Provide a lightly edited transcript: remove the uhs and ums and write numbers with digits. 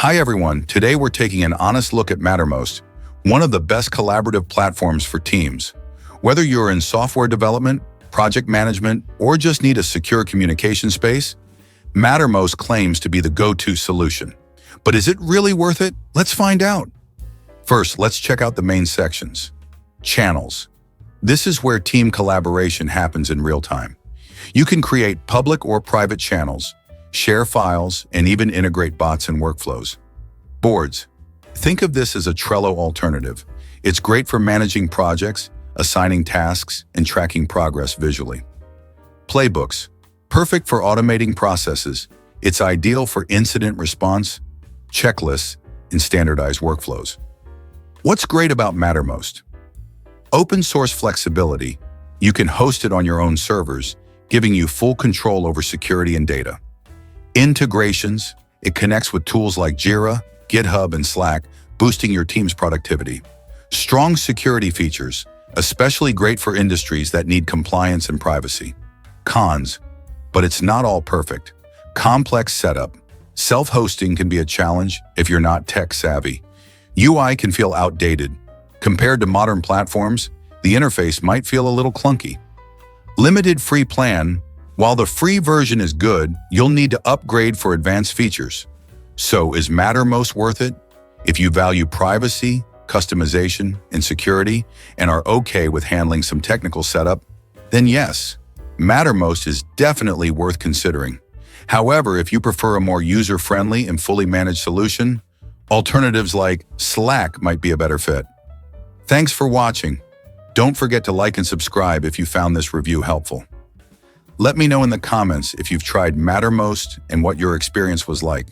Hi everyone, today we're taking an honest look at Mattermost, one of the best collaborative platforms for teams. Whether you're in software development, project management, or just need a secure communication space, Mattermost claims to be the go-to solution. But is it really worth it? Let's find out. First, let's check out the main sections. Channels. This is where team collaboration happens in real time. You can create public or private channels, share files, and even integrate bots and workflows. Boards. Think of this as a Trello alternative. It's great for managing projects, assigning tasks, and tracking progress visually. Playbooks. Perfect for automating processes. It's ideal for incident response, checklists, and standardized workflows. What's great about Mattermost? Open source flexibility. You can host it on your own servers, giving you full control over security and data. Integrations. It connects with tools like Jira, GitHub, and Slack, boosting your team's productivity. Strong security features, especially great for industries that need compliance and privacy. Cons. But it's not all perfect. Complex setup. Self-hosting can be a challenge if you're not tech-savvy. UI can feel outdated. Compared to modern platforms, the interface might feel a little clunky. Limited free plan. While the free version is good, you'll need to upgrade for advanced features. So is Mattermost worth it? If you value privacy, customization, and security, and are okay with handling some technical setup, then yes, Mattermost is definitely worth considering. However, if you prefer a more user-friendly and fully managed solution, alternatives like Slack might be a better fit. Thanks for watching. Don't forget to like and subscribe if you found this review helpful. Let me know in the comments if you've tried Mattermost and what your experience was like.